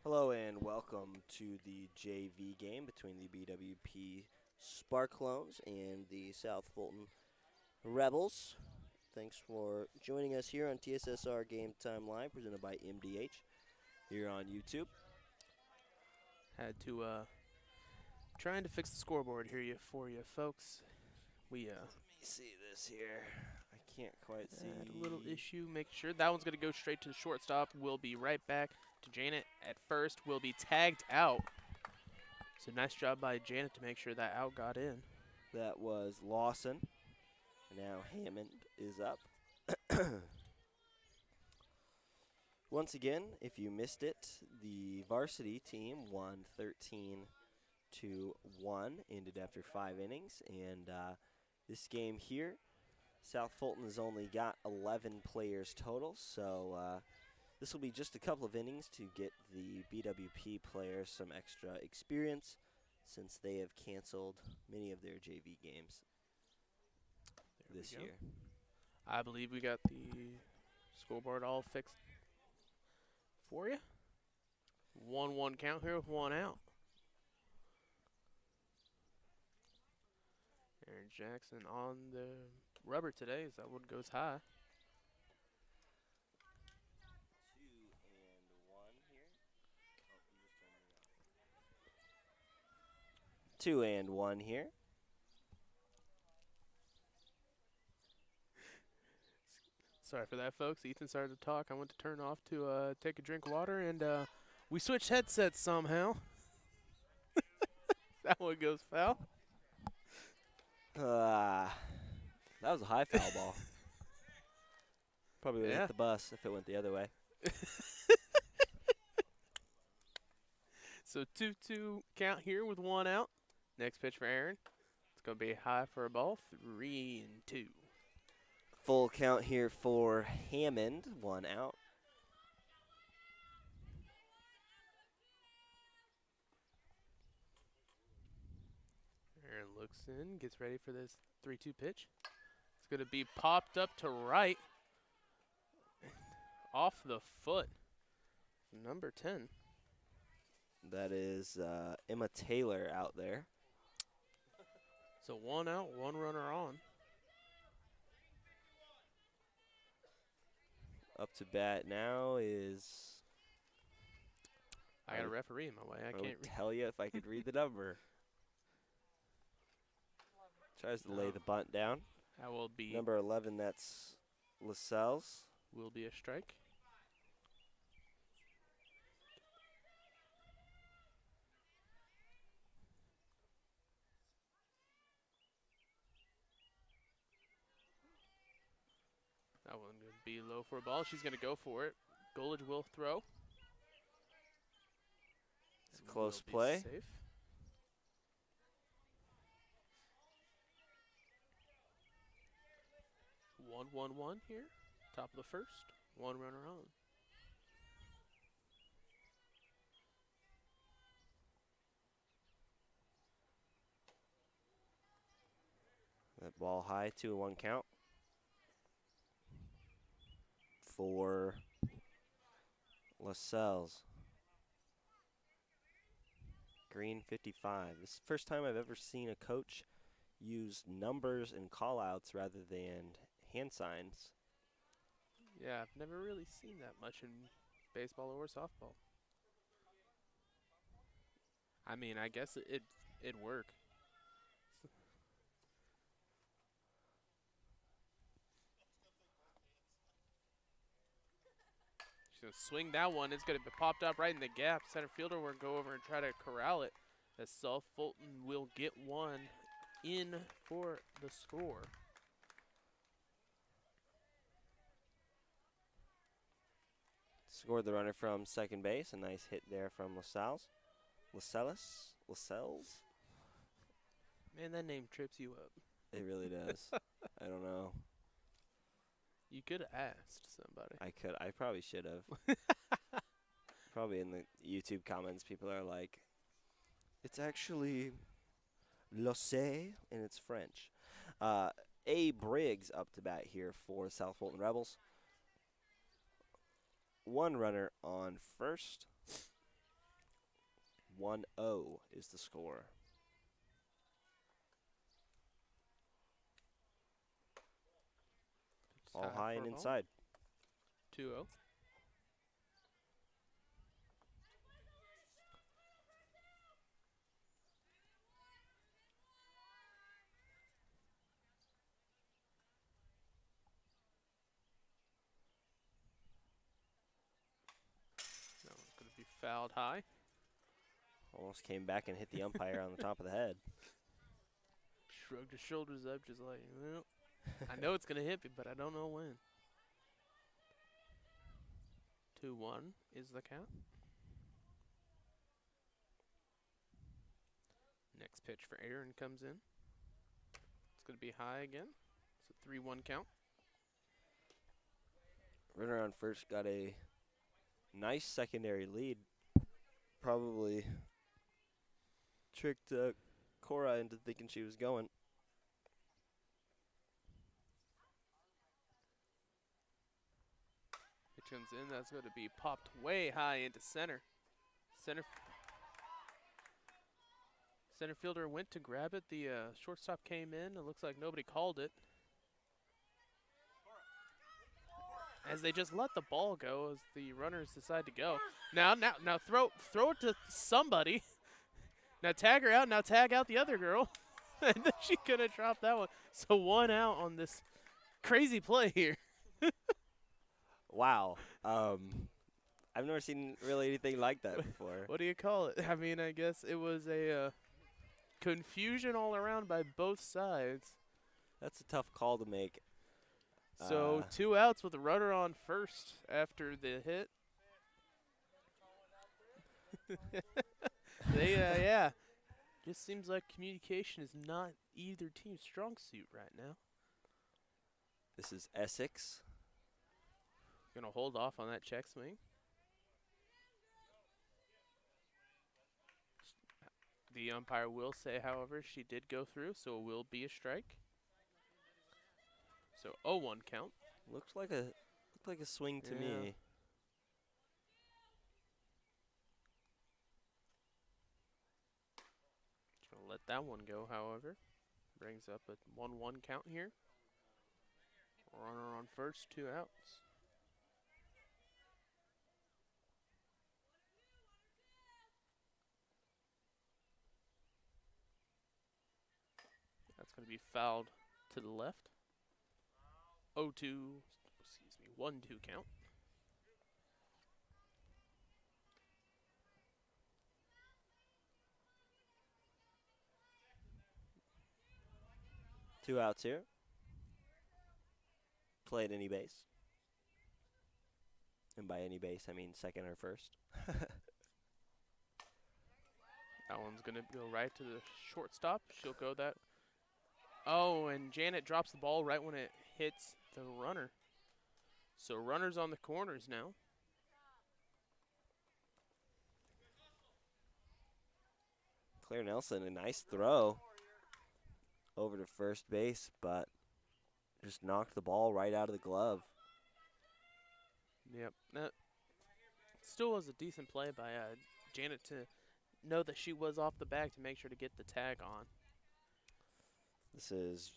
Hello and welcome to the JV game between the BWP Sparklones and the South Fulton Rebels. Thanks for joining us here on TSSR Game Time Live, presented by MDH here on YouTube. Had to trying to fix the scoreboard here for you folks. We Let me see this here. I can't quite had a little see. issue. Make sure that one's gonna go straight to the shortstop. We'll be right back to Janet at first. Will be tagged out. So nice job by Janet to make sure that out got in. That was Lawson. Now Hammond is up. Once again, if you missed it, the varsity team won 13-1, ended after 5 innings, and this game here, South Fulton has only got 11 players total, so this will be just a couple of innings to get the BWP players some extra experience since they have canceled many of their JV games this year. I believe we got the scoreboard all fixed for you. 1-1 count here with one out. Aaron Jackson on the rubber today as that one goes high. 2-1 here. 2-1 here. Sorry for that, folks. Ethan started to talk. I went to turn off to take a drink of water, and we switched headsets somehow. That one goes foul. That was a high foul ball. Probably would have hit the bus if it went the other way. So 2-2 count here with one out. Next pitch for Aaron. It's going to be high for a ball. 3-2. Full count here for Hammond, one out. Aaron looks in, gets ready for this 3-2 pitch. It's going to be popped up to right. Off the foot. Number 10. That is Emma Taylor out there. So one out, one runner on. Up to bat now is... I got a referee in my way. I can't tell you if I could read the number. Tries to lay the bunt down. That will be number 11. That's Lascelles. Will be a strike. That one going to be low for a ball. She's going to go for it. Golage will throw. It's a close play. Safe. One here. Top of the first. One runner on. That ball high, 2-1 count. For Lascelles. Green 55. This is the first time I've ever seen a coach use numbers and call-outs rather than hand signs. Yeah, I've never really seen that much in baseball or softball. I mean, I guess it'd work. She's going to swing that one. It's going to be popped up right in the gap. Center fielder will go over and try to corral it as South Fulton will get one in for the score. Scored the runner from second base. A nice hit there from Lascelles. Lascelles? Man, that name trips you up. It really does. I don't know. You could have asked somebody. I probably should have. Probably in the YouTube comments, people are like, it's actually Losse, and it's French. A. Briggs up to bat here for South Fulton Rebels. One runner on first. 1-0 is the score. All high and inside. 2-0. That one's going to be fouled high. Almost came back and hit the umpire on the top of the head. Shrugged his shoulders up just like, well, I know it's going to hit me, but I don't know when. 2-1 is the count. Next pitch for Aaron comes in. It's going to be high again. It's a 3-1 count. Runner on first got a nice secondary lead. Probably tricked Cora into thinking she was going. It comes in. That's going to be popped way high into center. Center fielder went to grab it. The shortstop came in. It looks like nobody called it. As they just let the ball go as the runners decide to go. Now throw it to somebody. Now tag her out. Now tag out the other girl. And then she's going to drop that one. So 1 out on this crazy play here. Wow. I've never seen really anything like that before. What do you call it? I mean, I guess it was a confusion all around by both sides. That's a tough call to make. So 2 outs with a runner on first after the hit. Yeah. Just seems like communication is not either team's strong suit right now. This is Essex. Gonna hold off on that check swing. The umpire will say, however, she did go through, so it will be a strike. So 0-1 count. Looked like a swing to me. Gonna let that one go, however. Brings up a 1-1 count here. Runner on first, 2 outs. That's going to be fouled to the left. 1-2 count. Two outs here. Play at any base. And by any base, I mean second or first. That one's going to go right to the shortstop. She'll go that. Oh, and Janet drops the ball right when it hits the runner. So runners on the corners now. Claire Nelson, a nice throw over to first base, but just knocked the ball right out of the glove. Yep. That still was a decent play by Janet to know that she was off the bag to make sure to get the tag on. This is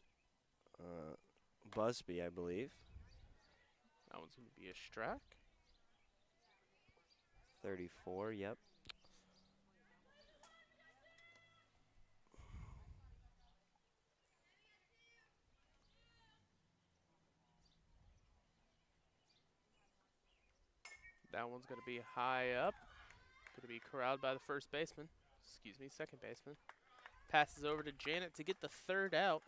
Busby, I believe. That one's going to be a strike. 34, yep. That one's going to be high up. Going to be corralled by the first baseman. Excuse me, second baseman. Passes over to Janet to get the third out.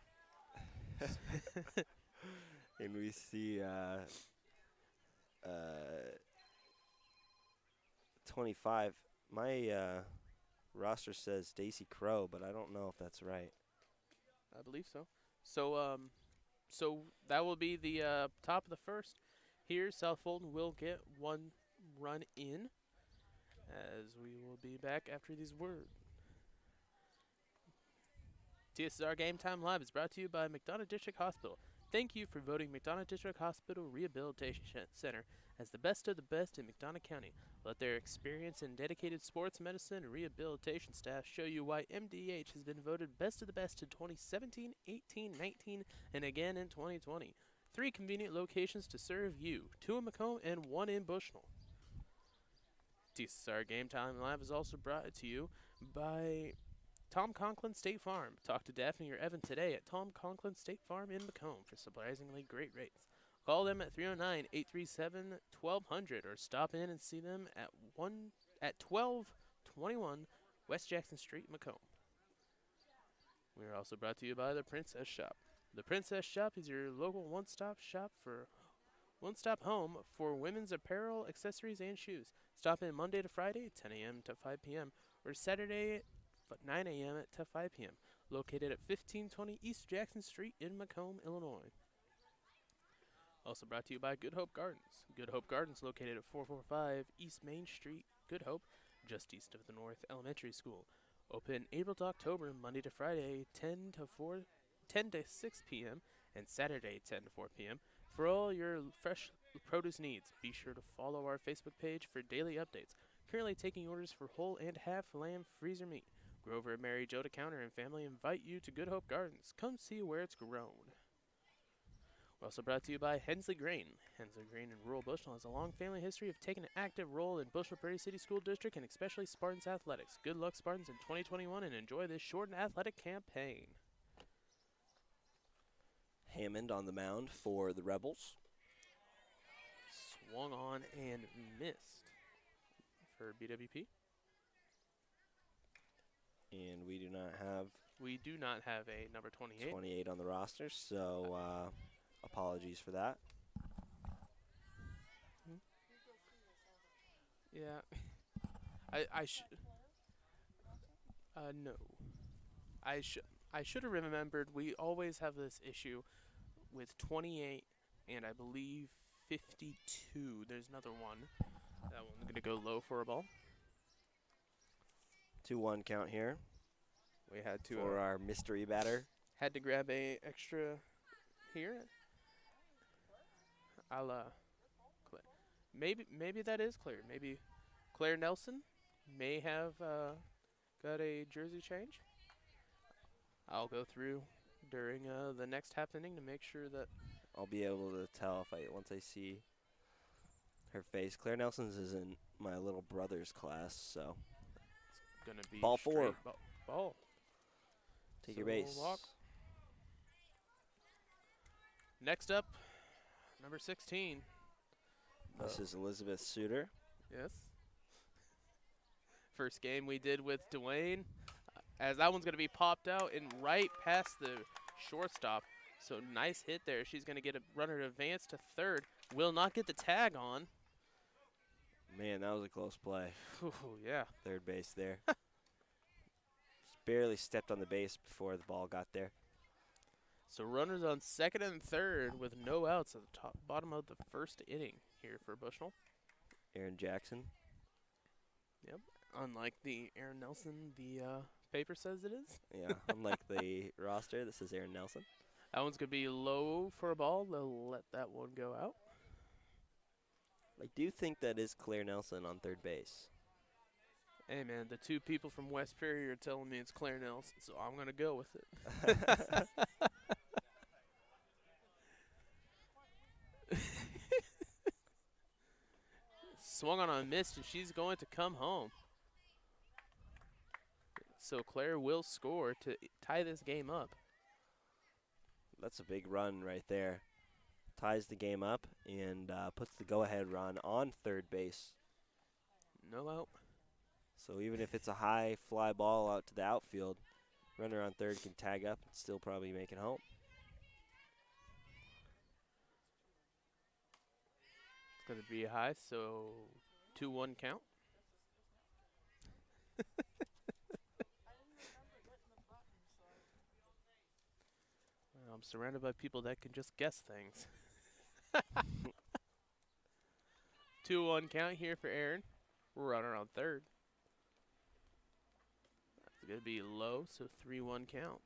And we see 25. My roster says Stacy Crow, but I don't know if that's right. I believe so. So that will be the top of the first. Here, South Fulton will get 1 run in, as we will be back after these words. TSR Game Time Live is brought to you by McDonough District Hospital. thank you for voting McDonough District Hospital Rehabilitation Center as the best of the best in McDonough County. Let their experience and dedicated sports medicine and rehabilitation staff show you why MDH has been voted best of the best in 2017, 18, 19, and again in 2020. 3 convenient locations to serve you, 2 in Macomb and 1 in Bushnell. TCSR Game Time Live is also brought to you by Tom Conklin State Farm. Talk to Daphne or Evan today at Tom Conklin State Farm in Macomb for surprisingly great rates. Call them at 309-837-1200 or stop in and see them at 1221 West Jackson Street, Macomb. We are also brought to you by the Princess Shop. The Princess Shop is your local one-stop home for women's apparel, accessories, and shoes. Stop in Monday to Friday, 10 a.m. to 5 p.m. or Saturday, 9 a.m. to 5 p.m. Located at 1520 East Jackson Street in Macomb, Illinois. Also brought to you by Good Hope Gardens. Good Hope Gardens located at 445 East Main Street, Good Hope, just east of the North Elementary School. Open April to October, Monday to Friday, 10 to 6 p.m. and Saturday, 10 to 4 p.m. For all your fresh produce needs, be sure to follow our Facebook page for daily updates. Currently taking orders for whole and half lamb freezer meat. Grover, Mary, Joe Counter, and family invite you to Good Hope Gardens. Come see where it's grown. We're also brought to you by Hensley Grain. Hensley Grain in rural Bushnell has a long family history of taking an active role in Bushnell Prairie City School District and especially Spartans athletics. Good luck, Spartans, in 2021 and enjoy this short and athletic campaign. Hammond on the mound for the Rebels. Swung on and missed for BWP. And we do not have a number 28. 28 on the roster, so apologies for that. Yeah. I should no. I should have remembered we always have this issue with 28 and I believe 52. There's another one. That one's going to go low for a ball. 2-1 count here. We had to for our mystery batter. Had to grab a extra here. I'll maybe that is clear. Maybe Claire Nelson may have got a jersey change. I'll go through during the next half inning to make sure that I'll be able to tell once I see her face. Claire Nelson's is in my little brother's class, so it's gonna be ball 4. Ball. Take your base. Walk. Next up, number 16. This is Elizabeth Suter. Yes. First game we did with Dwayne, as that one's going to be popped out and right past the shortstop. So nice hit there. She's going to get a runner to advance to third. Will not get the tag on. Man, that was a close play. Ooh, yeah. Third base there. Just barely stepped on the base before the ball got there. So runners on second and third with no outs at the bottom of the first inning here for Bushnell. Aaron Jackson. Yep. Unlike the Aaron Nelson the paper says it is. Yeah, unlike the roster, this is Aaron Nelson. That one's going to be low for a ball. They'll let that one go out. I do think that is Claire Nelson on third base. Hey, man, the two people from West Prairie are telling me it's Claire Nelson, so I'm going to go with it. Swung on a miss, and she's going to come home. So Claire will score to tie this game up. That's a big run right there. Ties the game up and puts the go-ahead run on third base. No out. So even if it's a high fly ball out to the outfield, runner on third can tag up and still probably make it home. It's going to be high, so 2-1 count. I'm surrounded by people that can just guess things. 2-1 count here for Aaron. Runner on third. That's going to be low, so 3-1 count.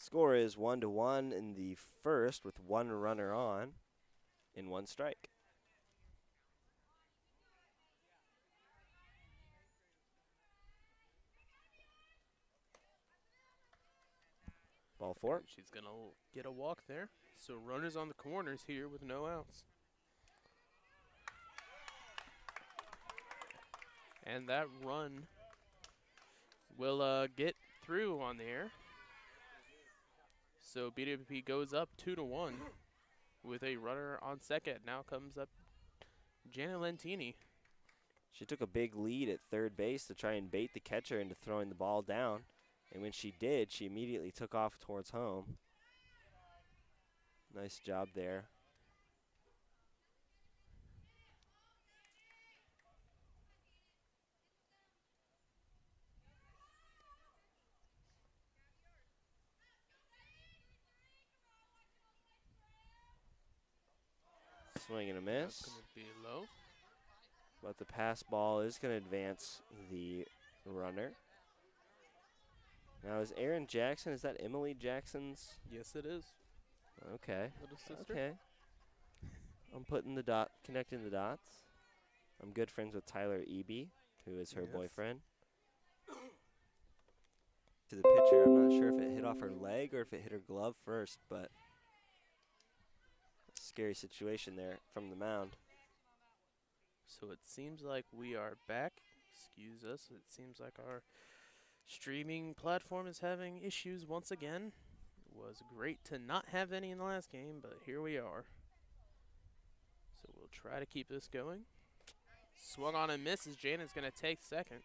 Score is 1-1 in the first with one runner on and one strike. Ball 4. And she's going to get a walk there. So runners on the corners here with no outs. And that run will get through on the air. So BWP goes up 2-1 with a runner on second. Now comes up Janet Lentini. She took a big lead at third base to try and bait the catcher into throwing the ball down. And when she did, she immediately took off towards home. Nice job there. Swing and a miss. That's going to be low. But the pass ball is going to advance the runner. Now is Erin Jackson, is that Emily Jackson's? Yes, it is. Okay. Little sister. Okay. I'm connecting the dots. I'm good friends with Tyler Eby, who is her boyfriend. To the pitcher, I'm not sure if it hit off her leg or if it hit her glove first, but scary situation there from the mound. So it seems like we are back. Excuse us. It seems like our streaming platform is having issues once again. It was great to not have any in the last game, but here we are. So we'll try to keep this going. Swung on and misses. Janet's going to take second.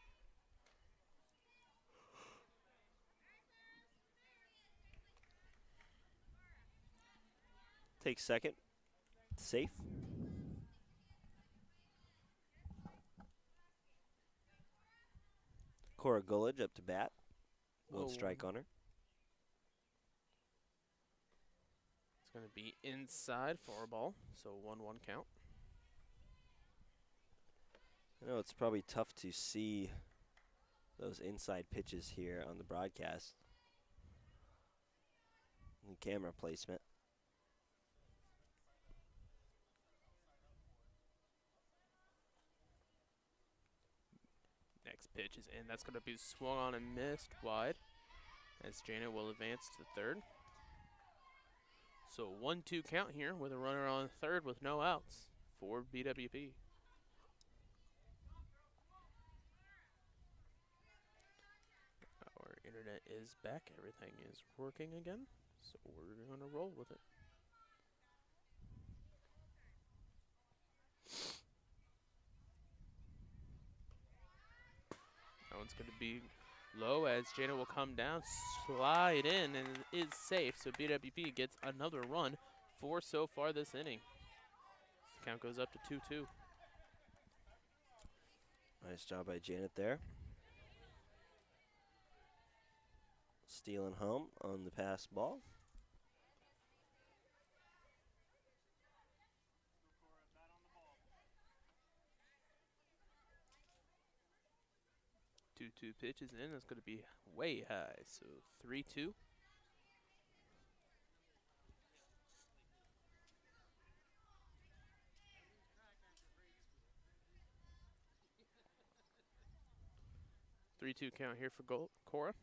Take second. Safe. Cora Gullidge up to bat. One strike on her. It's going to be inside for a ball, so 1-1 count. I know it's probably tough to see those inside pitches here on the broadcast. And camera placement. Next pitch is in. That's going to be swung on and missed wide as Janet will advance to third. So 1-2 count here with a runner on third with no outs for BWP. Our internet is back. Everything is working again. So we're going to roll with it. That one's going to be low as Janet will come down, slide in, and it is safe. So BWP gets another run, 4 so far this inning. The count goes up to 2-2. Nice job by Janet there. Stealing home on the pass ball. Two pitches in. That's going to be way high. So 3-2. Count here for Cora.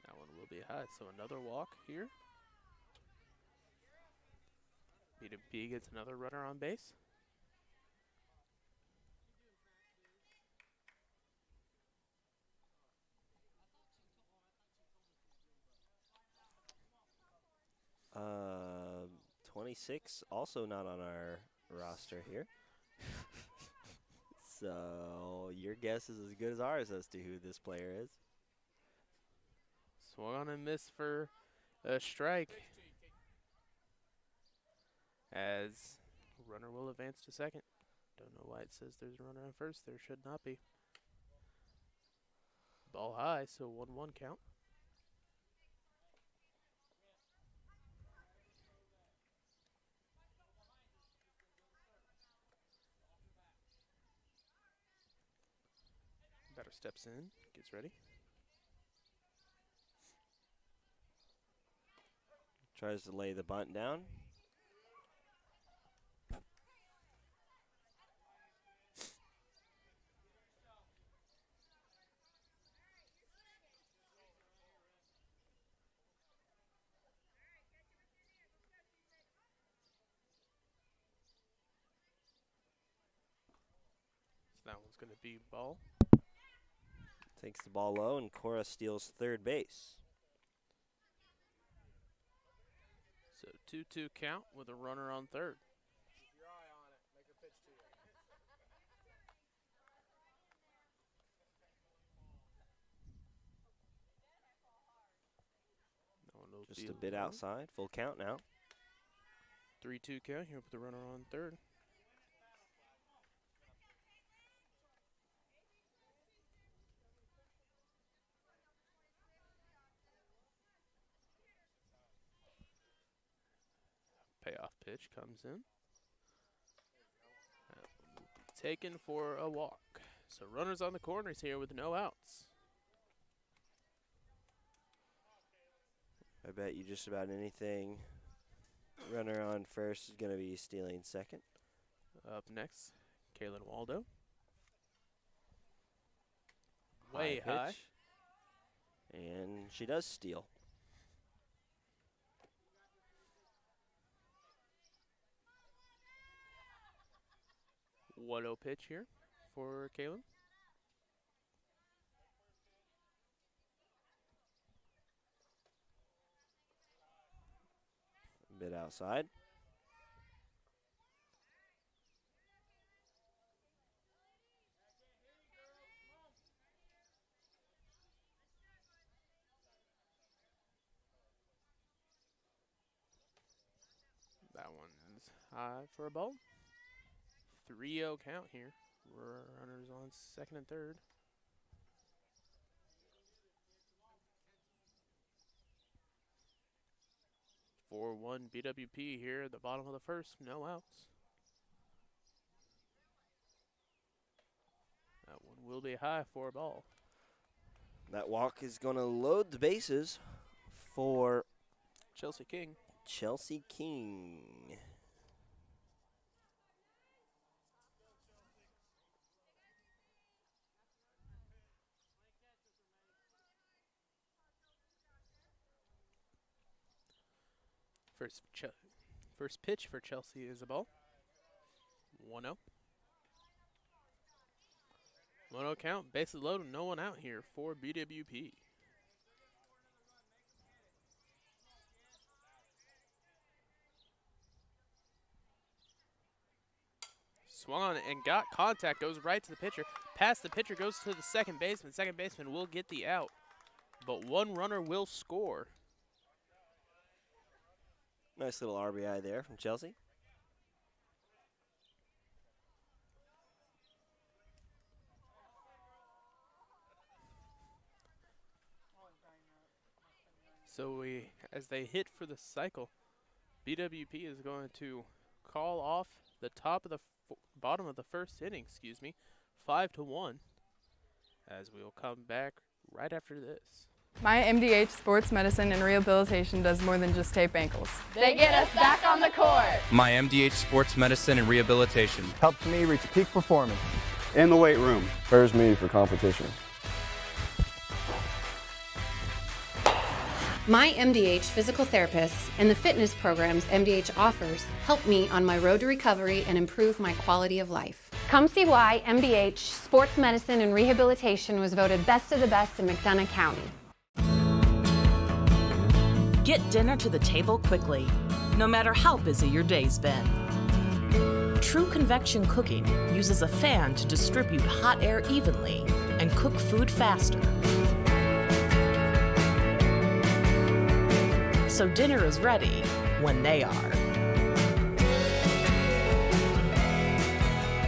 That one will be high. So another walk here. BWP gets another runner on base. Uh, 26, also not on our roster here. So your guess is as good as ours as to who this player is. Swung on and missed for a strike. As runner will advance to second. Don't know why it says there's a runner on first. There should not be. Ball high, so 1-1 count. Runner steps in, gets ready. Tries to lay the bunt down. So that one's going to be ball. Takes the ball low, and Cora steals third base. So 2-2 count with a runner on third. Just a bit outside. Full count now. 3-2 count here with the runner on third. Payoff pitch comes in. That will be taken for a walk. So runners on the corners here with no outs. I bet you just about anything. Runner on first is going to be stealing second. Up next, Kaylin Waldo. Way high. Pitch. And she does steal. What-0 pitch here for Kaylin. A bit outside. That one's high for a ball. 3-0 count here. Runners on second and third. For 4-1 BWP here at the bottom of the first, no outs. That one will be high for a ball. That walk is going to load the bases for Chelsea King. Chelsea King. First pitch for Chelsea is a ball. 1-0. 1-0 count, bases loaded, no one out here for BWP. Swung on and got contact, goes right to the pitcher. Past the pitcher, goes to the second baseman. Second baseman will get the out, but one runner will score. Nice little RBI there from Chelsea. So as they hit for the cycle, BWP is going to call off the top of the bottom of the first inning, 5-1, as we will come back right after this. My MDH Sports Medicine and Rehabilitation does more than just tape ankles. They get us back on the court. My MDH Sports Medicine and Rehabilitation helps me reach peak performance in the weight room. Prepares me for competition. My MDH physical therapists and the fitness programs MDH offers help me on my road to recovery and improve my quality of life. Come see why MDH Sports Medicine and Rehabilitation was voted best of the best in McDonough County. Get dinner to the table quickly, no matter how busy your day's been. True convection cooking uses a fan to distribute hot air evenly and cook food faster. So dinner is ready when they are.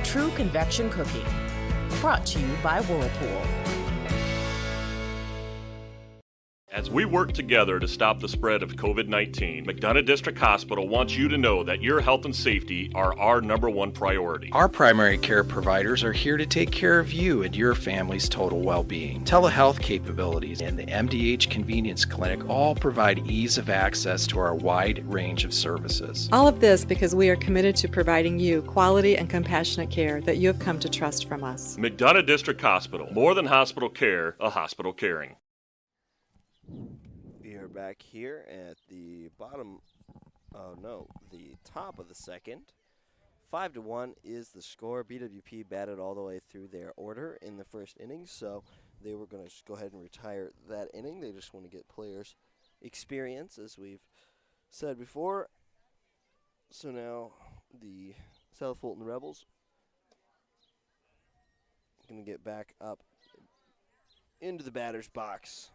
True convection cooking, brought to you by Whirlpool. As we work together to stop the spread of COVID-19, McDonough District Hospital wants you to know that your health and safety are our #1 priority. Our primary care providers are here to take care of you and your family's total well-being. Telehealth capabilities and the MDH Convenience Clinic all provide ease of access to our wide range of services. All of this because we are committed to providing you quality and compassionate care that you have come to trust from us. McDonough District Hospital, more than hospital care, a hospital caring. We are back here at the the top of the second. 5-1 is the score. BWP batted all the way through their order in the first inning, so they were going to go ahead and retire that inning. They just want to get players experience, as we've said before. So now the South Fulton Rebels going to get back up into the batter's box.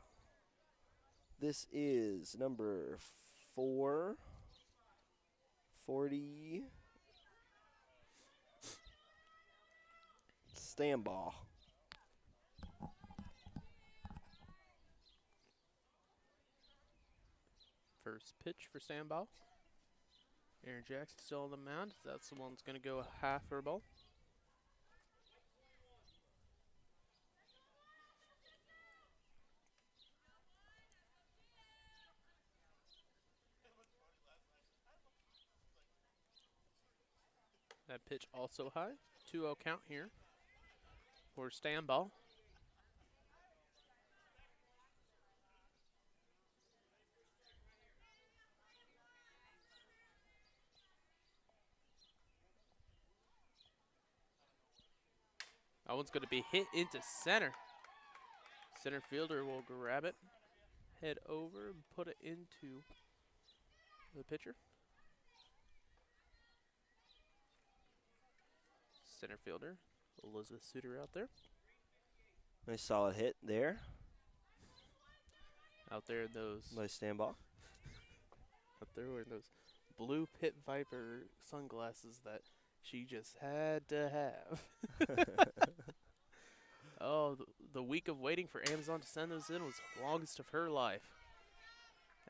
This is number 440. Stand ball. First pitch for Sandball. Aaron Jackson still on the mound. That's the one that's going to go half for a ball. That pitch also high. 2-0 count here for Sandball. That one's going to be hit into center. Center fielder will grab it, head over, and put it into the pitcher. Center fielder, Elizabeth Suter out there. Nice solid hit there. Out there in those. Nice stand ball. Out there wearing those blue Pit Viper sunglasses that she just had to have. Oh, the week of waiting for Amazon to send those in was the longest of her life.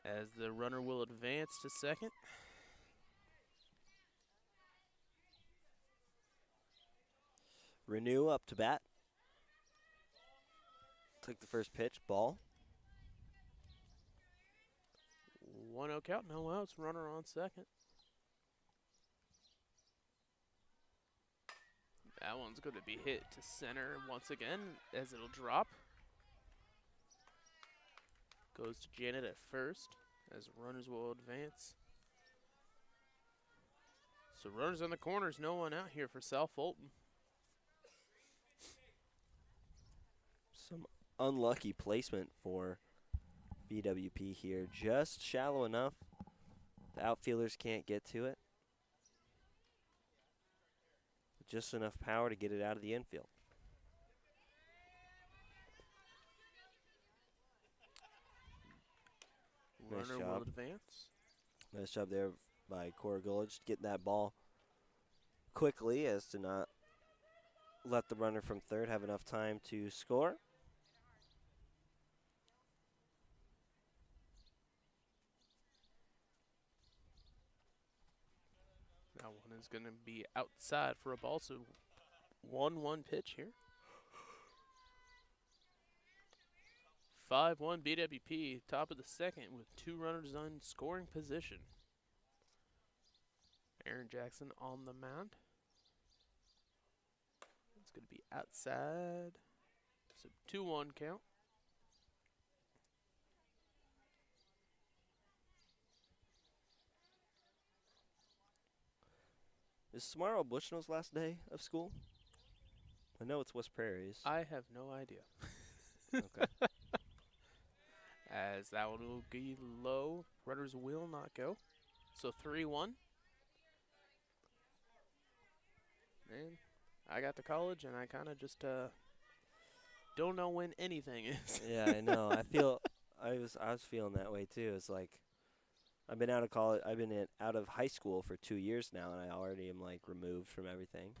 As the runner will advance to second. Renew up to bat. Took the first pitch, ball. 1-0 count, no outs, runner on second. That one's going to be hit to center once again as it'll drop. Goes to Janet at first as runners will advance. So runners on the corners, no one out here for South Fulton. Some unlucky placement for BWP here. Just shallow enough. The outfielders can't get to it. Just enough power to get it out of the infield. Runner will advance. Nice job there by Cora Gullidge, getting that ball quickly as to not let the runner from third have enough time to score. That one is going to be outside for a ball, so 1-1 pitch here. 5-1 BWP, top of the second with 2 runners on scoring position. Aaron Jackson on the mound. It's going to be outside. So 2-1 count. Is tomorrow Bushnell's last day of school? I know it's West Prairie's. I have no idea. Okay. As that one will be low. Runners will not go. So 3-1. And I got to college, and I kind of just don't know when anything is. Yeah, I know. I was feeling that way too. It's like I've been out of college. I've been out of high school for 2 years now, and I already am like removed from everything.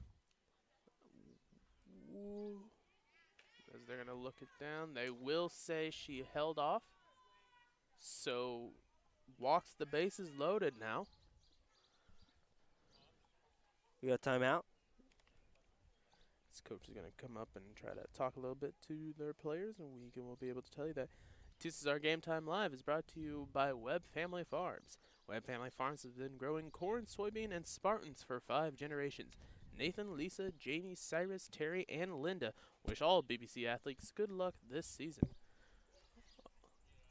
As they're gonna look it down, they will say she held off. So walks the bases loaded now. We got a timeout. This coach is going to come up and try to talk a little bit to their players, and we'll be able to tell you that this is our Game Time Live is brought to you by Webb Family Farms. Webb Family Farms has been growing corn, soybean, and Spartans for 5 generations. Nathan, Lisa, Jamie, Cyrus, Terry, and Linda wish all BBC athletes good luck this season.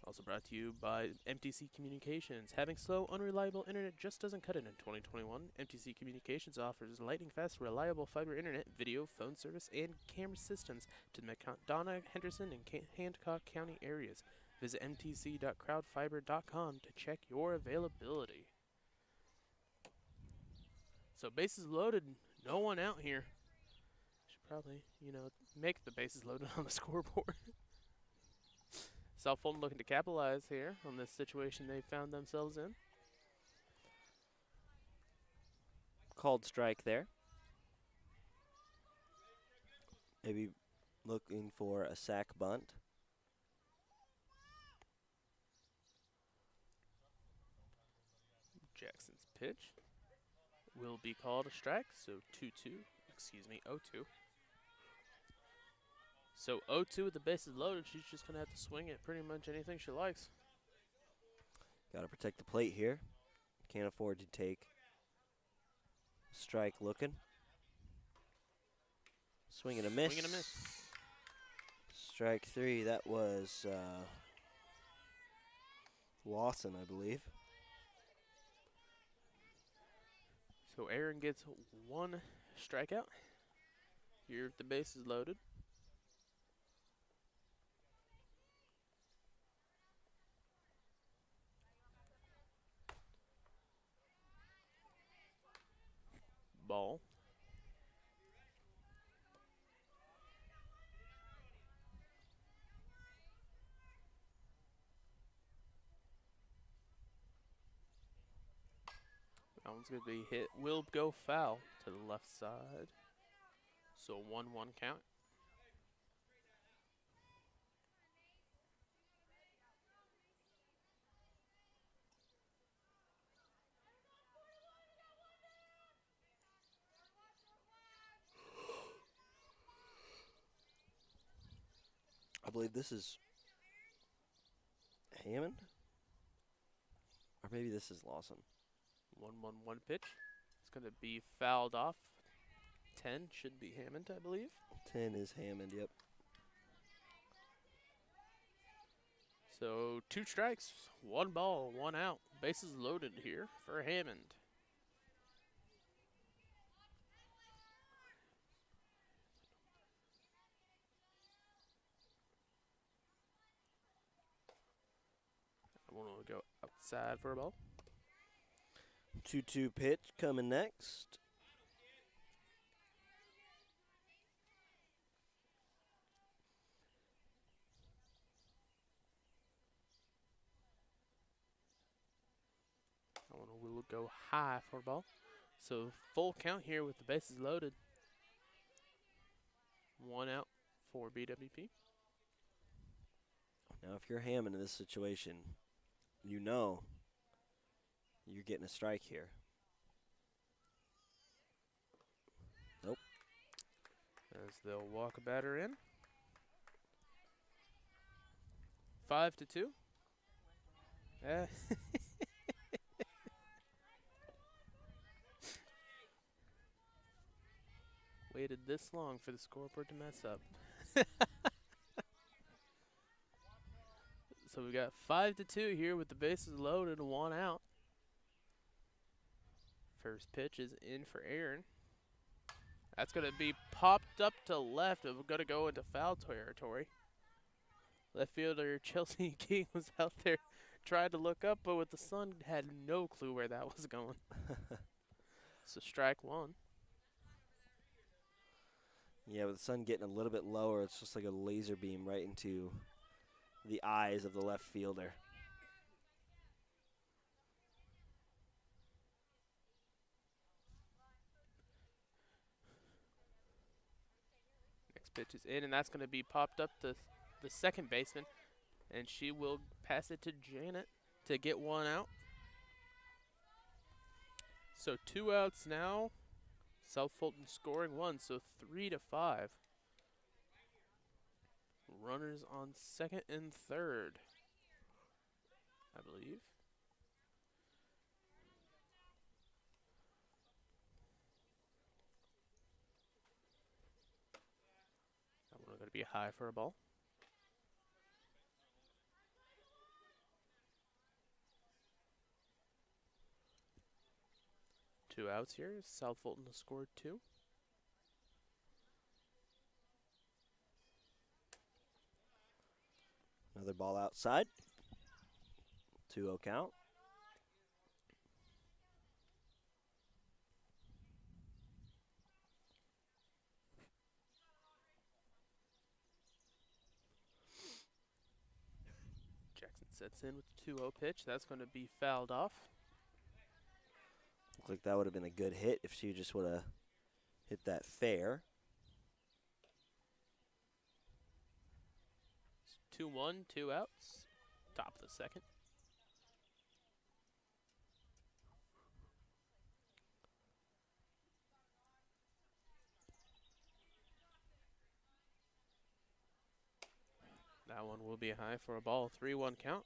Also brought to you by MTC Communications. Having slow, unreliable internet just doesn't cut it in 2021. MTC Communications offers lightning-fast, reliable fiber internet, video, phone service, and camera systems to the McDonough, Henderson, and Hancock County areas. Visit mtc.crowdfiber.com to check your availability. So bases loaded, no one out here. Should probably, make the bases loaded on the scoreboard. South Fulton looking to capitalize here on this situation they found themselves in. Called strike there. Maybe looking for a sack bunt. Jackson's pitch will be called a strike, so 0-2. So 0-2 with the bases loaded. She's just going to have to swing at pretty much anything she likes. Got to protect the plate here. Can't afford to take strike looking. Swing and a miss. Swing and a miss. Strike 3. That was Lawson, I believe. So Aaron gets 1 strikeout. Here if the base is loaded. Ball. That one's going to be hit. Will go foul to the left side. So 1-1 count. I believe this is Hammond? Or maybe this is Lawson. 1-1-1 pitch. It's going to be fouled off. 10 should be Hammond, I believe. 10 is Hammond, yep. So 2 strikes, 1 ball, 1 out. Bases loaded here for Hammond. I want to go outside for a ball. 2-2 pitch coming next. We'll go high for a ball. So full count here with the bases loaded. 1 out for BWP. Now, if you're Hammond in this situation, you know you're getting a strike here. Nope. As they'll walk a batter in. 5-2. Waited this long for the scoreboard to mess up. So we got 5-2 here with the bases loaded, 1 out. First pitch is in for Aaron. That's going to be popped up to left. We're going to go into foul territory. Left fielder Chelsea King was out there trying to look up, but with the sun had no clue where that was going. So strike 1. Yeah, with the sun getting a little bit lower, it's just like a laser beam right into the eyes of the left fielder. Next pitch is in, and that's going to be popped up to the second baseman, and she will Pass it to Janet to get one out. So 2 outs now. South Fulton scoring 1, so 3-5. Runners on second and third, I believe. That one going to be high for a ball. Two outs here. South Fulton has scored 2. Another ball outside. 2-0 count. Jackson sets in with the 2-0 pitch. That's going to be fouled off. Looked like that would have been a good hit if she just would have hit that fair. 2-1, 2 outs. Top of the second. That one will be high for a ball. 3-1 count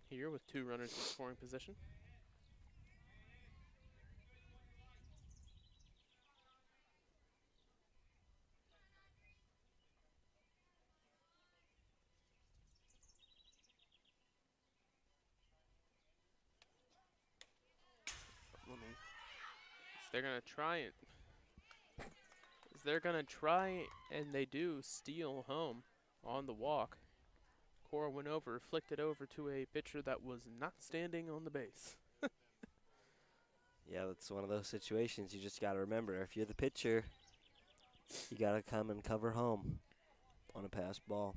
here with 2 runners in scoring position. They're gonna try it. They're gonna try, and they do steal home on the walk. Cora went over, flicked it over to a pitcher that was not standing on the base. Yeah, that's one of those situations you just got to remember. If you're the pitcher, you got to come and cover home on a pass ball.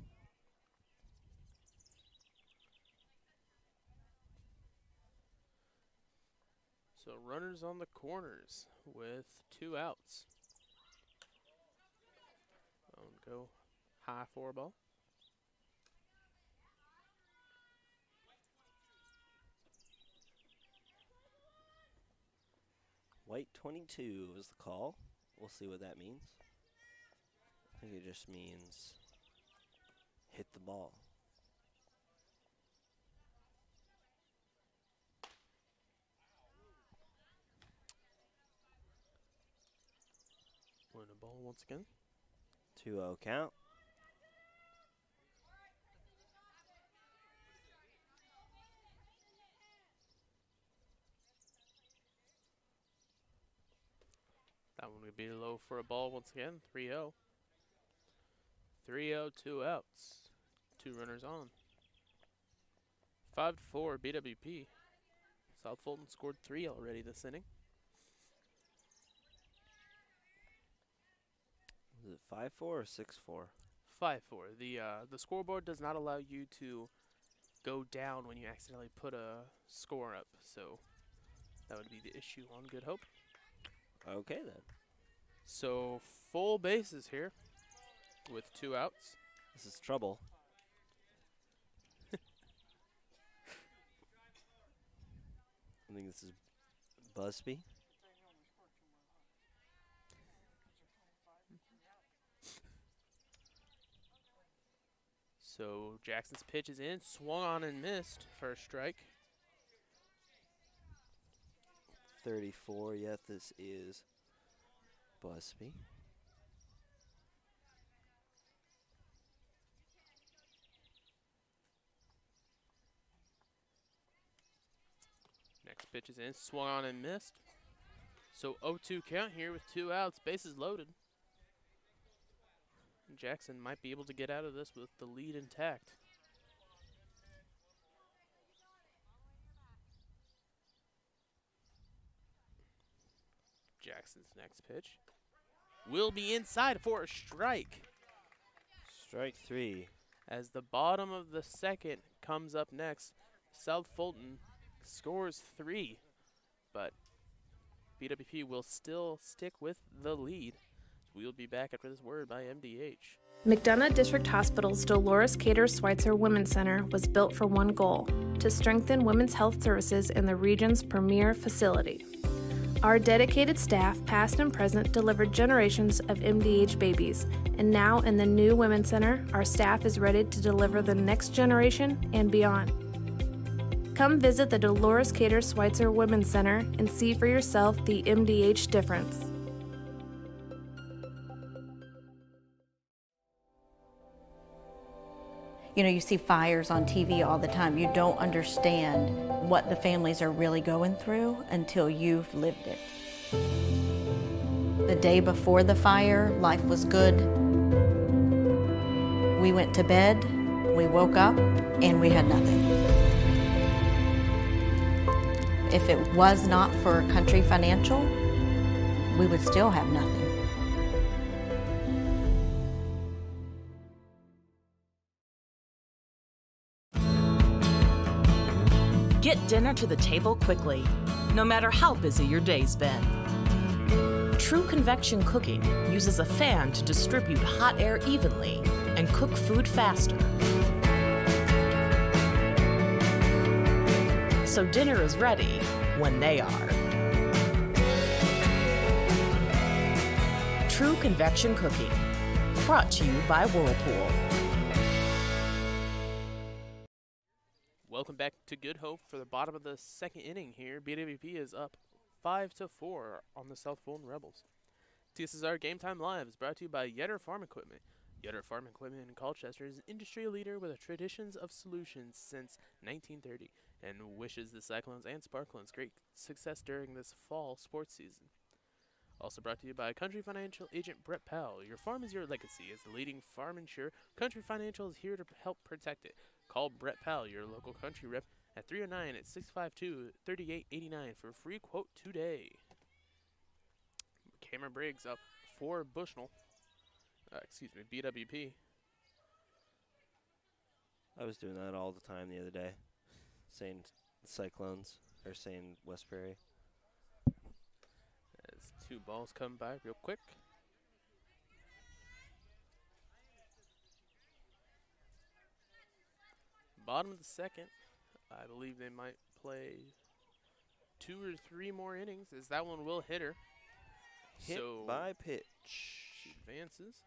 So runners on the corners with 2 outs. Go high for a ball. White 22 is the call. We'll see what that means. I think it just means hit the ball. Win the ball once again. 2-0 count. That one would be low for a ball once again. 3-0. 3-0, 2 outs. 2 runners on. 5-4 BWP. South Fulton scored 3 already this inning. Is it 5-4 or 6-4? 5-4. The scoreboard does not allow you to go down when you accidentally put a score up, so that would be the issue on Good Hope. Okay then. So full bases here with 2 outs. This is trouble. I think this is Busby. So Jackson's pitch is in, swung on and missed for a strike. 34, yet this is Busby. Next pitch is in, swung on and missed. So 0-2 count here with 2 outs, bases loaded. Jackson might be able to get out of this with the lead intact. Jackson's next pitch will be inside for a strike. Strike 3. As the bottom of the second comes up next, South Fulton scores 3, but BWP will still stick with the lead. We'll be back after this word by MDH. McDonough District Hospital's Dolores Cater Schweitzer Women's Center was built for one goal: to strengthen women's health services in the region's premier facility. Our dedicated staff, past and present, delivered generations of MDH babies, and now in the new Women's Center, our staff is ready to deliver the next generation and beyond. Come visit the Dolores Cater Schweitzer Women's Center and see for yourself the MDH difference. You know, you see fires on TV all the time. You don't understand what the families are really going through until you've lived it. The day before the fire, life was good. We went to bed, we woke up, and we had nothing. If it was not for Country Financial, we would still have nothing. Get dinner to the table quickly, no matter how busy your day's been. True convection cooking uses a fan to distribute hot air evenly and cook food faster. So dinner is ready when they are. True convection cooking, brought to you by Whirlpool. Welcome back to Good Hope for the bottom of the second inning here. BWP is up 5-4 on the South Fulton Rebels. TSSR Game Time Live is brought to you by Yetter Farm Equipment. Yetter Farm Equipment in Colchester is an industry leader with traditions of solutions since 1930 and wishes the Cyclones and Sparklones great success during this fall sports season. Also brought to you by Country Financial Agent Brett Powell. Your farm is your legacy. As the leading farm insurer, Country Financial is here to help protect it. Call Brett Powell, your local country rep, at 309-652-3889 for a free quote today. Cameron Briggs up for Bushnell. BWP. I was doing that all the time the other day, saying Cyclones, or saying West Prairie. As two balls come by real quick. Bottom of the second, I believe they might play 2 or 3 more innings, as that one will hit her. Hit so by pitch. She advances.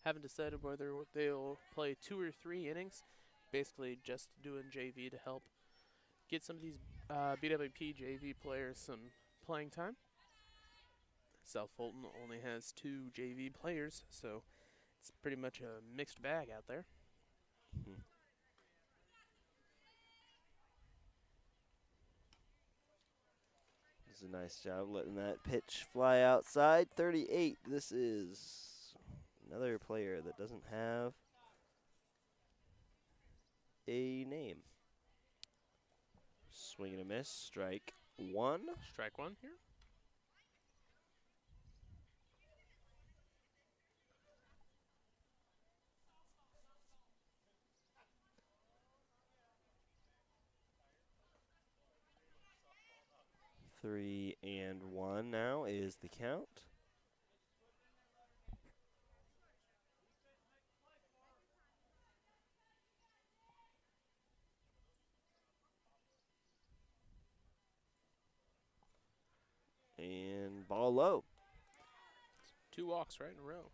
Haven't decided whether they'll play 2 or 3 innings. Basically just doing JV to help get some of these BWP JV players some playing time. South Fulton only has 2 JV players, so it's pretty much a mixed bag out there. This is a nice job letting that pitch fly outside. 38. This is another player that doesn't have a name. Swing and a miss. Strike 1. Strike 1 here. Three and 1 now is the count. And ball low. 2 walks right in a row.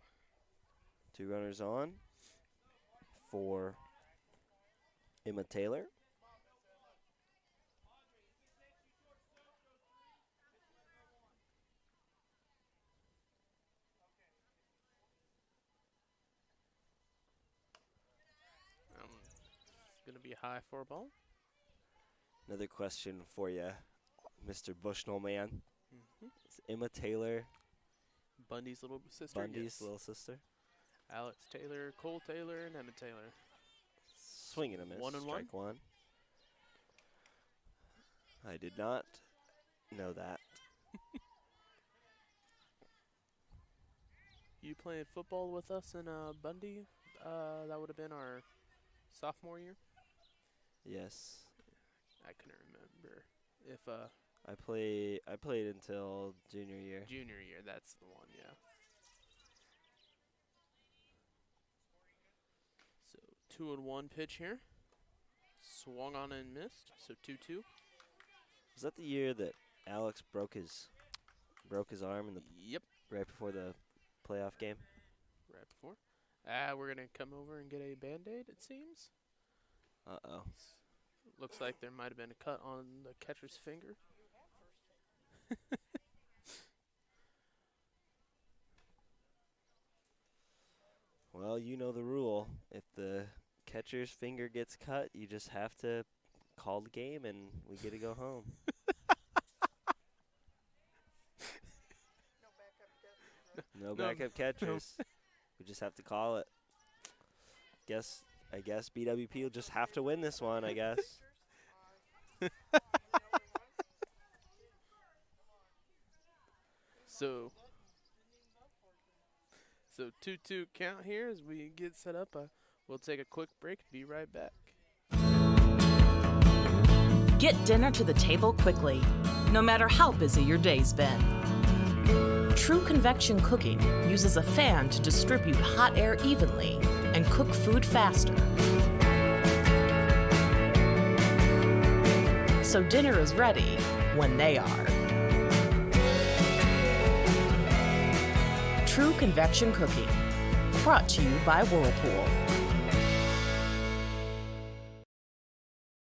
2 runners on for Emma Taylor. Going to be a high 4 ball. Another question for you, Mr. Bushnell man. Is Emma Taylor Bundy's little sister? Bundy's yes. little sister? Alex Taylor, Cole Taylor, and Emma Taylor. Swing and a miss. 1 and 1. Strike 1. I did not know that. You playing football with us in Bundy? That would have been our sophomore year. Yes. I couldn't remember if I played until junior year. Junior year, that's the one, yeah. 2-1 pitch here. Swung on and missed, so 2-2. Was that the year that Alex broke his arm in the right before the playoff game? Right before. We're gonna come over and get a Band-Aid, it seems. Uh-oh. Looks like there might have been a cut on the catcher's finger. Well, you know the rule. If the catcher's finger gets cut, you just have to call the game and we get to go home. No backup catchers. We just have to call it. I guess BWP will just have to win this one, I guess. So 2-2 count here as we get set up. We'll take a quick break. Be right back. Get dinner to the table quickly, no matter how busy your day's been. True convection cooking uses a fan to distribute hot air evenly and cook food faster. So dinner is ready when they are. True convection cooking, brought to you by Whirlpool.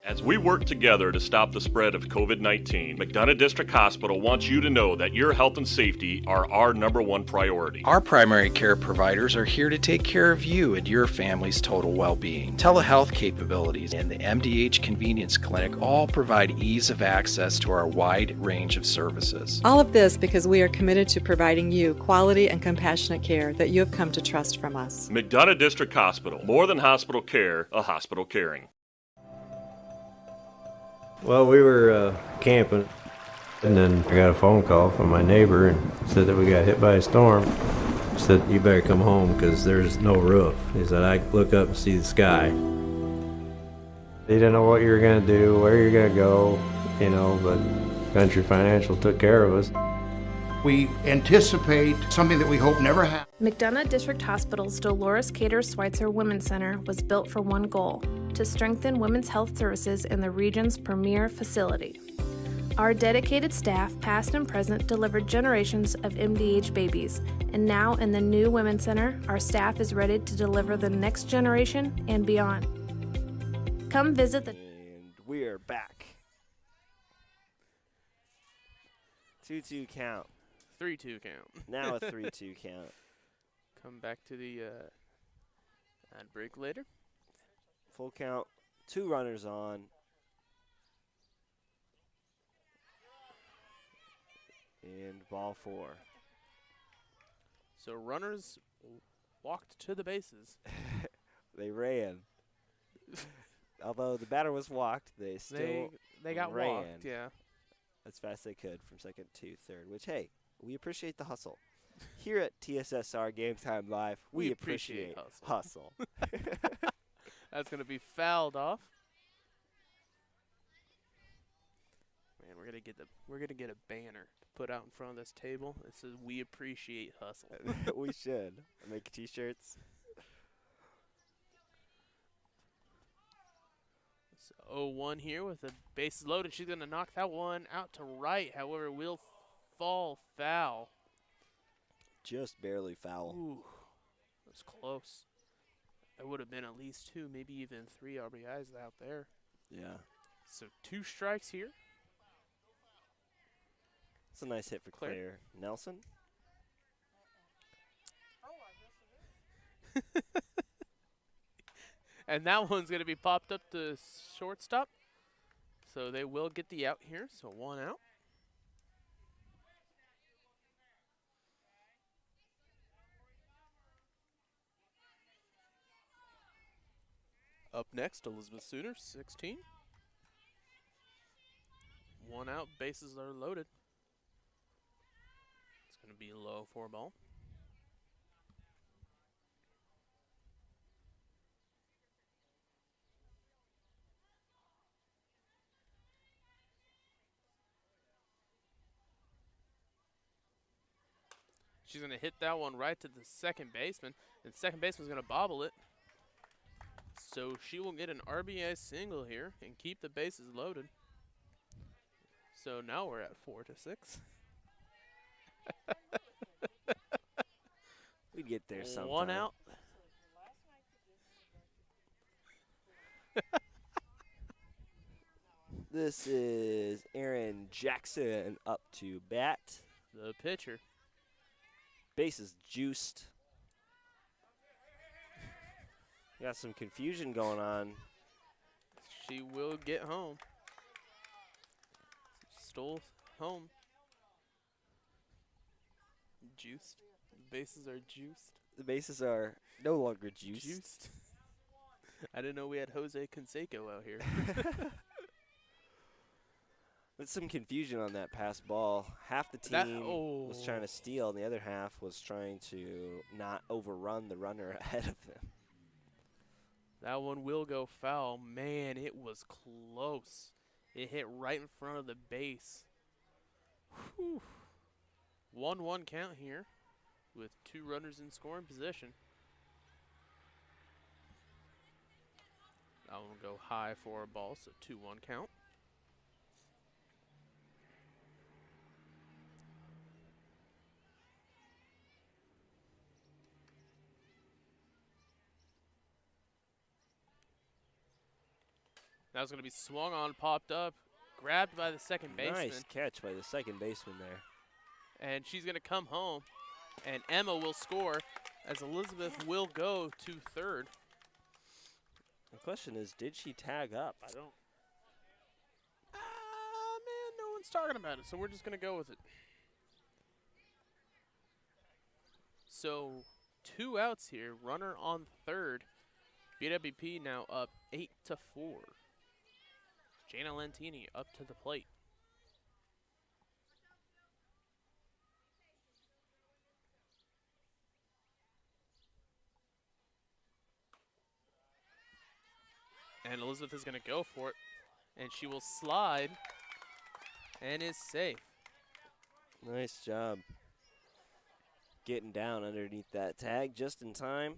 As we work together to stop the spread of COVID-19, McDonough District Hospital wants you to know that your health and safety are our #1 priority. Our primary care providers are here to take care of you and your family's total well-being. Telehealth capabilities and the MDH Convenience Clinic all provide ease of access to our wide range of services. All of this because we are committed to providing you quality and compassionate care that you have come to trust from us. McDonough District Hospital, more than hospital care, a hospital caring. Well, we were camping, and then I got a phone call from my neighbor and said that we got hit by a storm. He said, "You better come home because there's no roof." He said, "I look up and see the sky." He didn't know what you were going to do, where you're going to go, but Country Financial took care of us. We anticipate something that we hope never happens. McDonough District Hospital's Dolores Cater Schweitzer Women's Center was built for one goal: to strengthen women's health services in the region's premier facility. Our dedicated staff, past and present, delivered generations of MDH babies, and now in the new Women's Center, our staff is ready to deliver the next generation and beyond. Come visit the... And we're back. 2-2 count. 3-2 count. Now a 3-2 count. Come back to the ad break later. Full count, 2 runners on. And ball 4. So runners walked to the bases. They ran. Although the batter was walked, they still they got ran walked, yeah. as fast as they could from second to third, which, hey, we appreciate the hustle. Here at TSSR Game Time Live, we appreciate hustle. That's going to be fouled off. Man, we're gonna get a banner to put out in front of this table. It says "We appreciate hustle." We should make T-shirts. So 0-1 here with the bases loaded. She's gonna knock that one out to right. However, will fall foul. Just barely foul. Ooh, that was close. It would have been at least 2, maybe even 3 RBIs out there. Yeah. So 2 strikes here. It's a nice hit for Claire Nelson. And that one's going to be popped up to shortstop. So they will get the out here. So 1 out. Up next, Elizabeth Suter, 16. 1 out, bases are loaded. It's going to be low 4 ball. She's going to hit that one right to the second baseman, and second baseman's going to bobble it. So she will get an RBI single here and keep the bases loaded. So now we're at 4-6. We'd get there sometime. One out. This is Aaron Jackson up to bat. The pitcher. Bases juiced. Got some confusion going on. She will get home. Stole home. Juiced. The bases are juiced. The bases are no longer juiced. Juiced. I didn't know we had Jose Canseco out here. There's some confusion on that pass ball. Half the team was trying to steal, and the other half was trying to not overrun the runner ahead of them. That one will go foul. Man, it was close. It hit right in front of the base. 1-1 count here with 2 runners in scoring position. That one will go high for a ball, so 2-1 count. That was going to be swung on, popped up, grabbed by the second baseman. Nice catch by the second baseman there. And she's going to come home, and Emma will score as Elizabeth will go to third. The question is, did she tag up? I don't. Man, no one's talking about it, so we're just going to go with it. So 2 outs here, runner on third. BWP now up 8-4. Jana Lentini up to the plate. And Elizabeth is going to go for it. And she will slide and is safe. Nice job getting down underneath that tag just in time.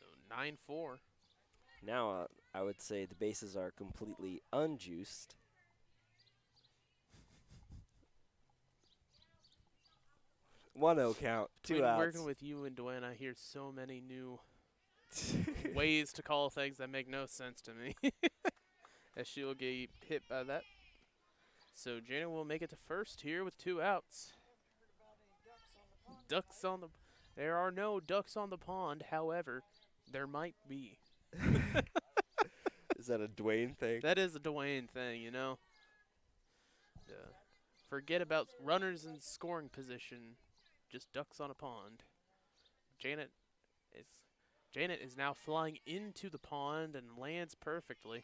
So 9-4. Now I would say the bases are completely unjuiced. One 0 count, 2 outs. Working with you and Dwayne, I hear so many new ways to call things that make no sense to me. As she will get hit by that. So Jana will make it to first here with 2 outs. Ducks on the. There are no ducks on the pond. However, there might be. Is that a Dwayne thing? That is a Dwayne thing, you know. Forget about runners in scoring position. Just ducks on a pond. Janet is now flying into the pond and lands perfectly.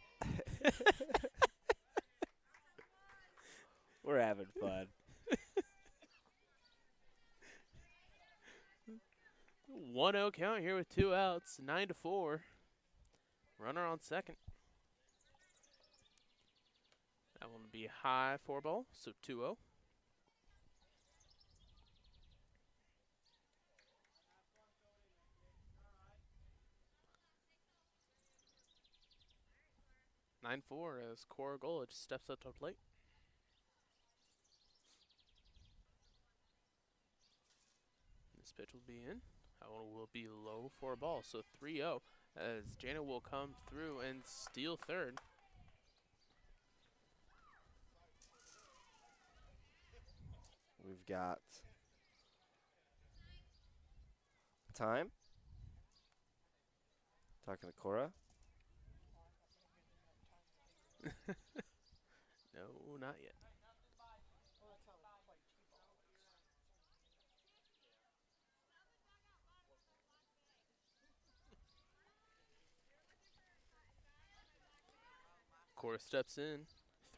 We're having fun. 1-0 count here with 2 outs, 9-4. Runner on second. That one will be high for ball, so 2-0. as Cora Golich steps up to the plate. This pitch will be in. That one will be low for a ball, so 3-0 as Jana will come through and steal third. We've got time. Talking to Cora. No, not yet. Cora steps in,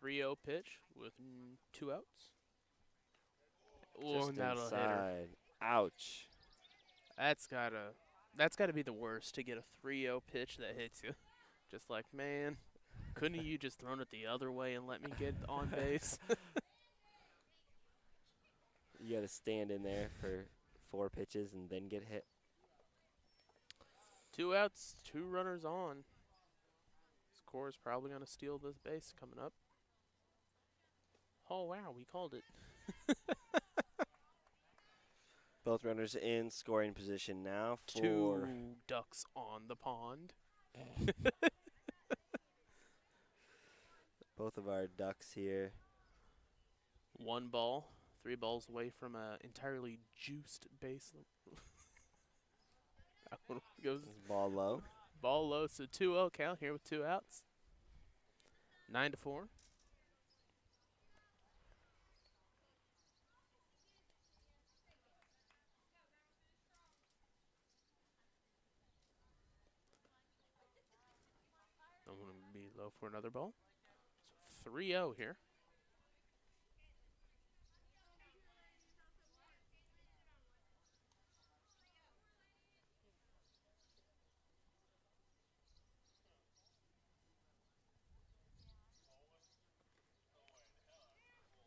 3-0 pitch with 2 outs. Just that'll hit her. inside. Ouch. That's gotta be the worst, to get a 3-0 pitch that hits you. Just like, man, couldn't you just thrown it the other way and let me get on base? You got to stand in there for 4 pitches and then get hit. 2 outs, 2 runners on. Score is probably going to steal this base coming up. Oh, wow, we called it. Both runners in scoring position now for 2 ducks on the pond. both of our ducks here. 1 ball, 3 balls away from an entirely juiced base. That one goes ball low. Ball low, so 2-0 count here with 2 outs. 9-4. I'm going to be low for another ball. So 3-0 here.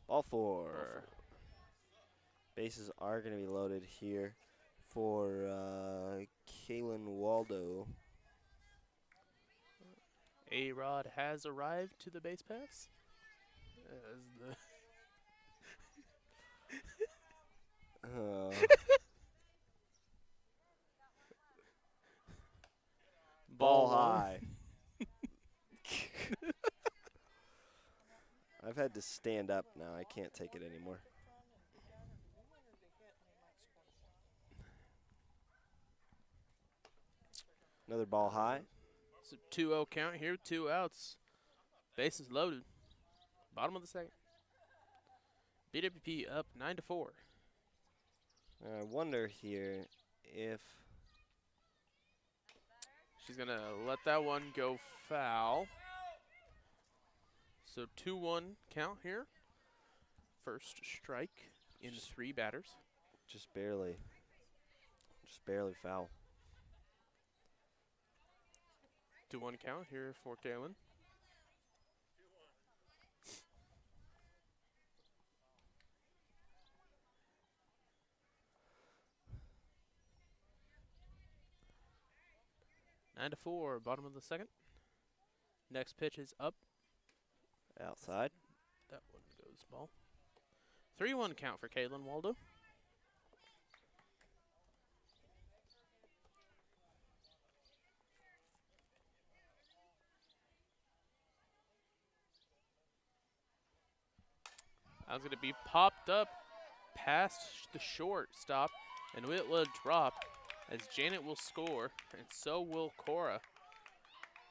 Ball 4. Bases are going to be loaded here for Kalen Waldo. A-Rod has arrived to the base paths. As the Ball high. I've had to stand up now. I can't take it anymore. Another ball high. It's a 2-0 count here, 2 outs. Bases loaded. Bottom of the second. BWP up 9-4. I wonder here if she's going to let that one go foul. So 2-1 count here. First strike in 3 batters. Just barely foul. 2-1 count here for Kalen. Nine to 4, bottom of the second. Next pitch is up. Outside. That one goes ball. 3-1 count for Kalen Waldo. That was going to be popped up past the shortstop, and it will drop as Janet will score, and so will Cora.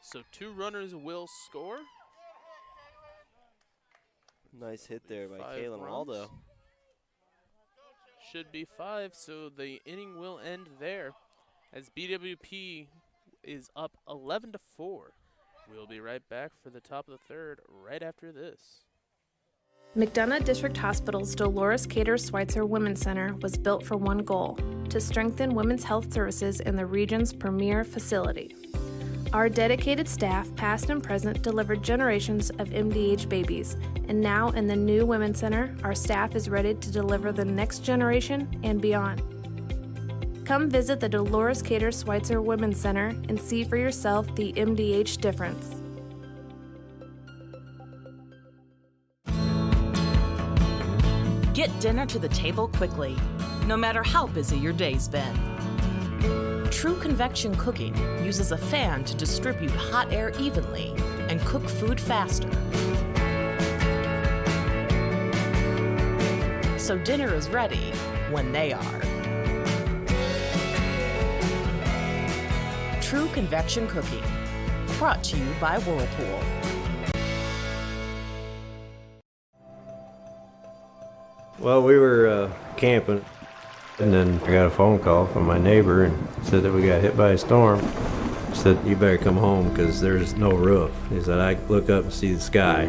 So 2 runners will score. Nice hit there by 5 Kalen runs. Waldo. Should be 5, so the inning will end there as BWP is up 11-4. We'll be right back for the top of the third right after this. McDonough District Hospital's Dolores Cater Schweitzer Women's Center was built for one goal: to strengthen women's health services in the region's premier facility. Our dedicated staff, past and present, delivered generations of MDH babies, and now in the new Women's Center, our staff is ready to deliver the next generation and beyond. Come visit the Dolores Cater Schweitzer Women's Center and see for yourself the MDH difference. Get dinner to the table quickly, no matter how busy your day's been. True convection cooking uses a fan to distribute hot air evenly and cook food faster. So dinner is ready when they are. True convection cooking, brought to you by Whirlpool. Well, we were camping, and then I got a phone call from my neighbor and said that we got hit by a storm. He said, "You better come home because there's no roof." He said, "I look up and see the sky."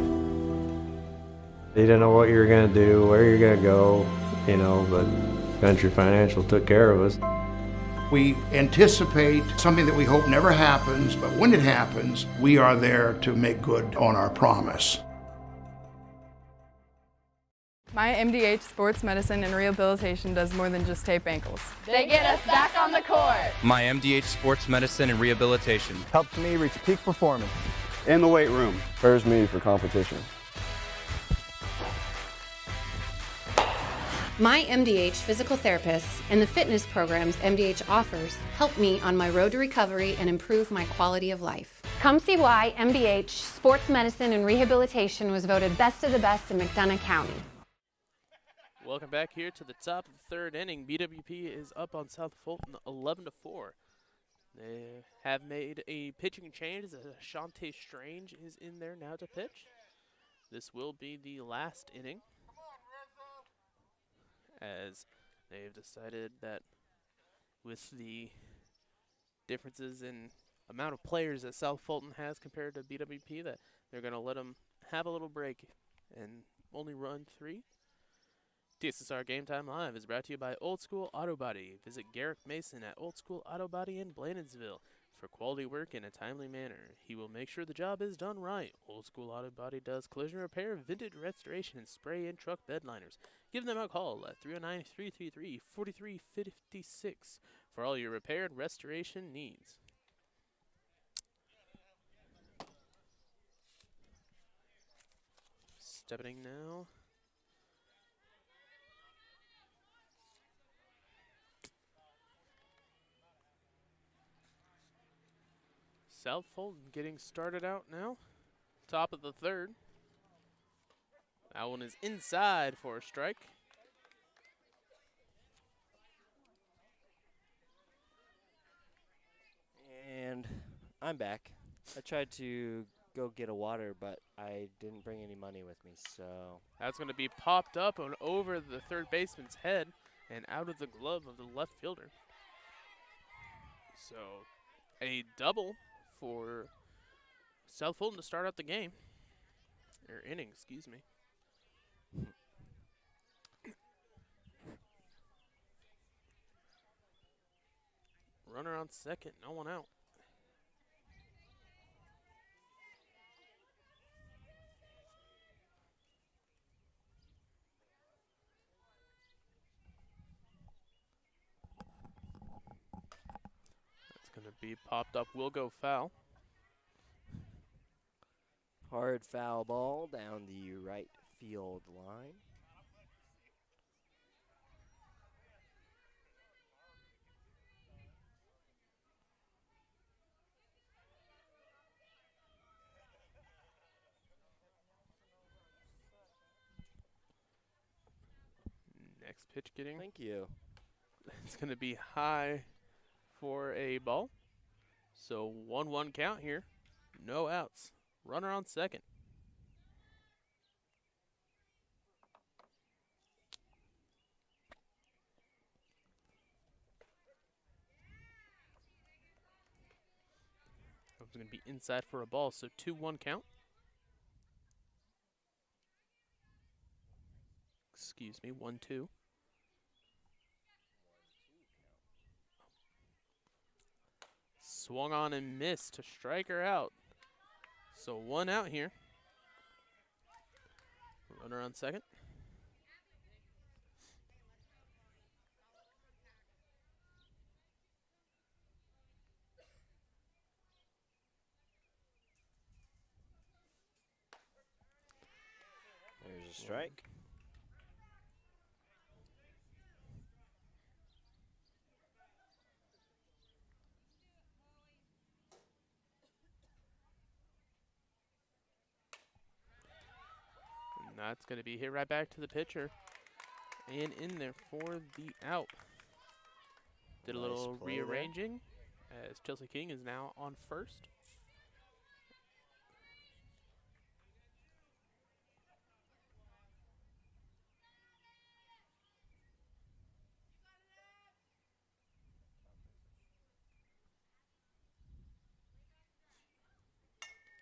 He didn't know what you were going to do, where you're going to go, you know, but Country Financial took care of us. We anticipate something that we hope never happens, but when it happens, we are there to make good on our promise. My MDH Sports Medicine and Rehabilitation does more than just tape ankles. They get us back on the court. My MDH Sports Medicine and Rehabilitation Helps me reach peak performance. In the weight room. Prepares me for competition. My MDH physical therapists and the fitness programs MDH offers help me on my road to recovery and improve my quality of life. Come see why MDH Sports Medicine and Rehabilitation was voted best of the best in McDonough County. Welcome back here to the top of the third inning. BWP is up on South Fulton 11-4. They have made a pitching change as Ashante Strange is in there now to pitch. This will be the last inning, as they've decided that with the differences in amount of players that South Fulton has compared to BWP, that they're going to let them have a little break and only run 3. TSSR Game Time Live is brought to you by Old School Auto Body. Visit Garrick Mason at Old School Auto Body in Blandonsville for quality work in a timely manner. He will make sure the job is done right. Old School Auto Body does collision repair, vintage restoration, and spray and truck bed liners. Give them a call at 309-333-4356 for all your repair and restoration needs. Stepping now. South Fulton getting started out now. Top of the third. That one is inside for a strike. And I'm back. I tried to go get a water, but I didn't bring any money with me, so. That's going to be popped up and over the third baseman's head and out of the glove of the left fielder. So a double for South Fulton to start out the game. Or inning, excuse me. Runner on second, no one out. That's going to be popped up, will go foul. Hard foul ball down the right field line. Next pitch getting. Thank you. It's going to be high for a ball. So 1-1 count here. No outs. Runner on second. It's going to be inside for a ball, so 2-1 count. Excuse me, 1-2. Swung on and missed to strike her out. So 1 out here. Runner on second. There's a strike. And that's going to be hit right back to the pitcher. And in there for the out. Did a Nice little play there. rearranging as Chelsea King is now on first.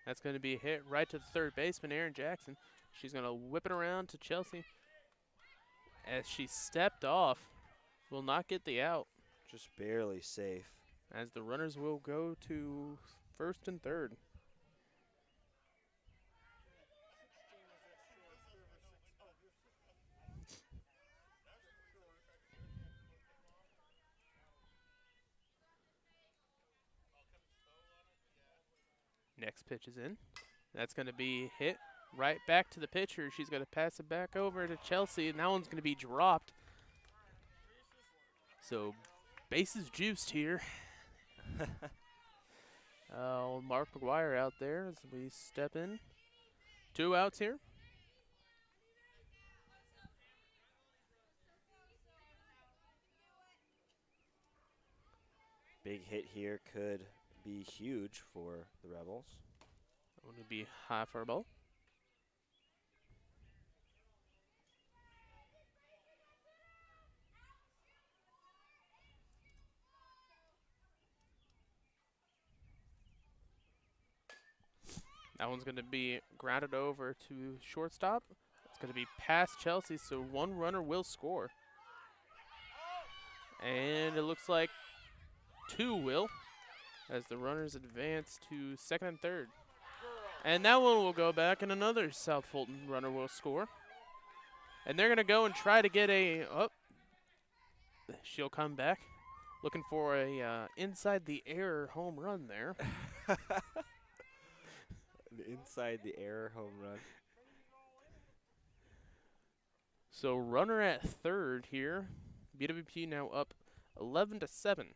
That's going to be hit right to the third baseman, Aaron Jackson. She's going to whip it around to Chelsea. As she stepped off, will not get the out. Just barely safe. As the runners will go to first and third. Next pitch is in. That's going to be hit right back to the pitcher. She's going to pass it back over to Chelsea, and that one's going to be dropped. So bases juiced here. Mark McGuire out there as we step in. 2 outs here. Big hit here could be huge for the Rebels. That would be high for a ball. That one's going to be grounded over to shortstop. It's going to be past Chelsea, so 1 runner will score. And it looks like 2 will, as the runners advance to second and third. And that one will go back, and another South Fulton runner will score. And they're going to go and try to get a, she'll come back, looking for a inside the air home run there. Inside the air home run. So runner at third here. BWP now up 11-7.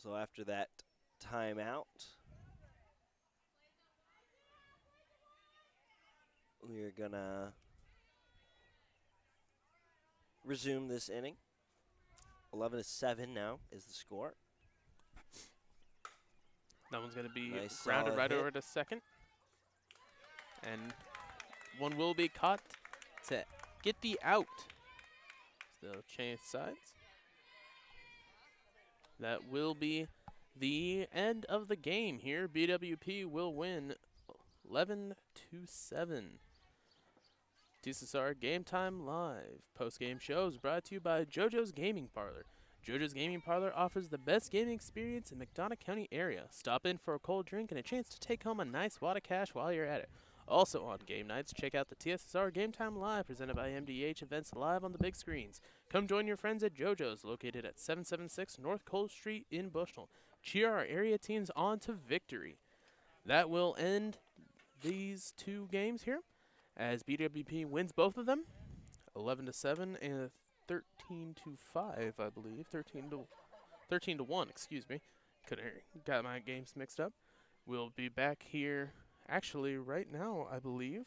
So after that timeout, we're going to resume this inning. 11-7 now is the score. That one's going to be Nice grounded right hit. over to second. And one will be caught to get the out. Still change sides. That will be the end of the game here. BWP will win 11-7. TSSR Game Time Live post-game show is brought to you by JoJo's Gaming Parlor. JoJo's Gaming Parlor offers the best gaming experience in McDonough County area. Stop in for a cold drink and a chance to take home a nice wad of cash while you're at it. Also on game nights, check out the TSSR Game Time Live presented by MDH events live on the big screens. Come join your friends at JoJo's, located at 776 North Cole Street in Bushnell. Cheer our area teams on to victory. That will end these 2 games here, as BWP wins both of them, 11-7 and 13-5, I believe. 13-1, excuse me. Could have got my games mixed up. We'll be back here, actually, right now, I believe,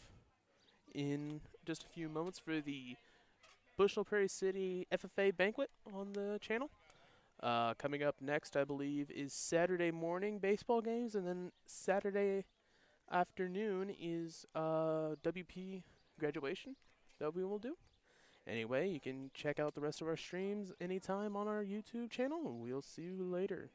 in just a few moments for the Bushnell Prairie City FFA banquet on the channel. Coming up next, I believe, is Saturday morning baseball games, and then Saturday afternoon is WP graduation that we will do. Anyway, you can check out the rest of our streams anytime on our YouTube channel. We'll see you later.